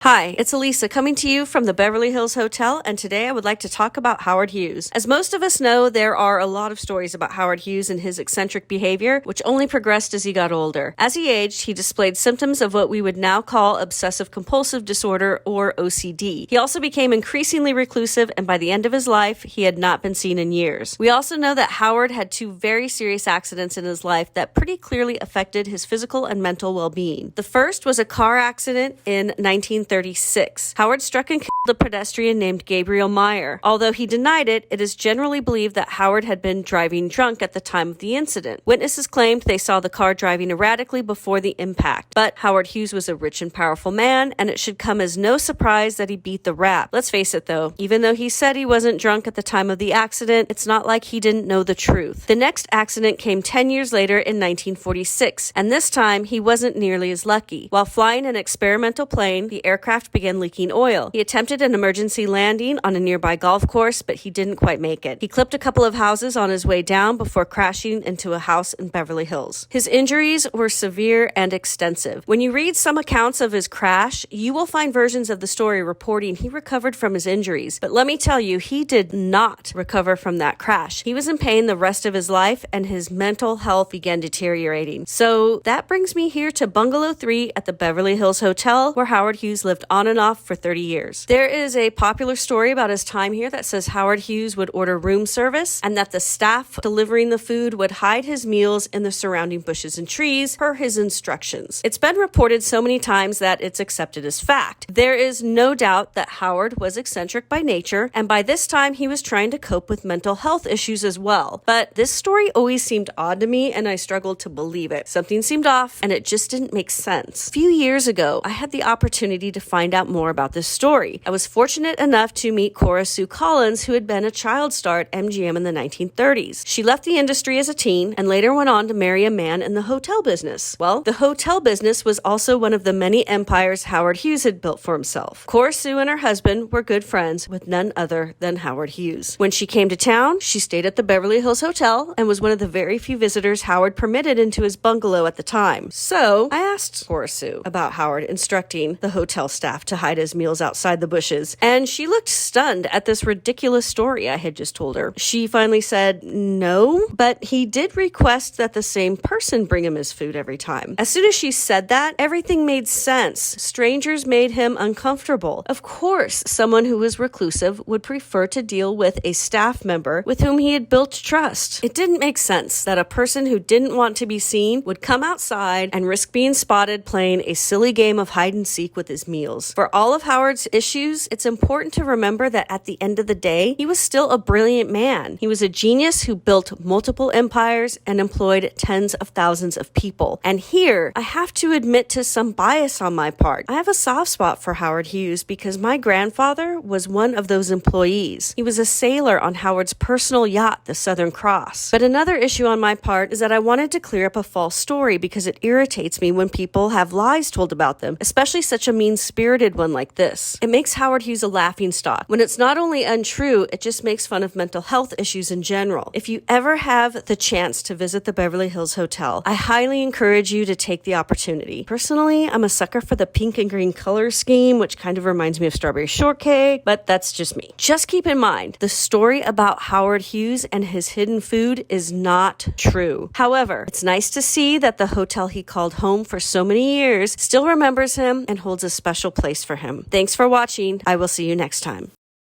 Hi, it's Elisa coming to you from the Beverly Hills Hotel, and today I would like to talk about Howard Hughes. As most of us know, there are a lot of stories about Howard Hughes and his eccentric behavior, which only progressed as he got older. As he aged, he displayed symptoms of what we would now call obsessive-compulsive disorder, or OCD. He also became increasingly reclusive, and by the end of his life, he had not been seen in years. We also know that Howard had two very serious accidents in his life that pretty clearly affected his physical and mental well-being. The first was a car accident in 1936. Howard struck and killed a pedestrian named Gabriel Meyer. Although he denied it, it is generally believed that Howard had been driving drunk at the time of the incident. Witnesses claimed they saw the car driving erratically before the impact. But Howard Hughes was a rich and powerful man, and it should come as no surprise that he beat the rap. Let's face it though, even though he said he wasn't drunk at the time of the accident, it's not like he didn't know the truth. The next accident came 10 years later in 1946, and this time he wasn't nearly as lucky. While flying an experimental plane, the aircraft began leaking oil. He attempted an emergency landing on a nearby golf course, but he didn't quite make it. He clipped a couple of houses on his way down before crashing into a house in Beverly Hills. His injuries were severe and extensive. When you read some accounts of his crash, you will find versions of the story reporting he recovered from his injuries. But let me tell you, he did not recover from that crash. He was in pain the rest of his life, and his mental health began deteriorating. So that brings me here to Bungalow 3 at the Beverly Hills Hotel, where Howard Hughes lived on and off for 30 years. There is a popular story about his time here that says Howard Hughes would order room service and that the staff delivering the food would hide his meals in the surrounding bushes and trees per his instructions. It's been reported so many times that it's accepted as fact. There is no doubt that Howard was eccentric by nature, and by this time he was trying to cope with mental health issues as well. But this story always seemed odd to me, and I struggled to believe it. Something seemed off, and it just didn't make sense. A few years ago, I had the opportunity to find out more about this story. I was fortunate enough to meet Cora Sue Collins, who had been a child star at MGM in the 1930s. She left the industry as a teen and later went on to marry a man in the hotel business. Well, the hotel business was also one of the many empires Howard Hughes had built for himself. Cora Sue and her husband were good friends with none other than Howard Hughes. When she came to town, she stayed at the Beverly Hills Hotel and was one of the very few visitors Howard permitted into his bungalow at the time. So I asked Cora Sue about Howard instructing the hotel staff to hide his meals outside the bushes, and she looked stunned at this ridiculous story I had just told her. She finally said no, but he did request that the same person bring him his food every time. As soon as she said that, everything made sense. Strangers made him uncomfortable. Of course, someone who was reclusive would prefer to deal with a staff member with whom he had built trust. It didn't make sense that a person who didn't want to be seen would come outside and risk being spotted playing a silly game of hide and seek with his meals. For all of Howard's issues, it's important to remember that at the end of the day, he was still a brilliant man. He was a genius who built multiple empires and employed tens of thousands of people. And here, I have to admit to some bias on my part. I have a soft spot for Howard Hughes because my grandfather was one of those employees. He was a sailor on Howard's personal yacht, the Southern Cross. But another issue on my part is that I wanted to clear up a false story because it irritates me when people have lies told about them, especially such a mean-spirited one like this. It makes Howard Hughes a laughingstock. When it's not only untrue, it just makes fun of mental health issues in general. If you ever have the chance to visit the Beverly Hills Hotel, I highly encourage you to take the opportunity. Personally, I'm a sucker for the pink and green color scheme, which kind of reminds me of strawberry shortcake, but that's just me. Just keep in mind, the story about Howard Hughes and his hidden food is not true. However, it's nice to see that the hotel he called home for so many years still remembers him and holds a special place for him. Thanks for watching. I will see you next time.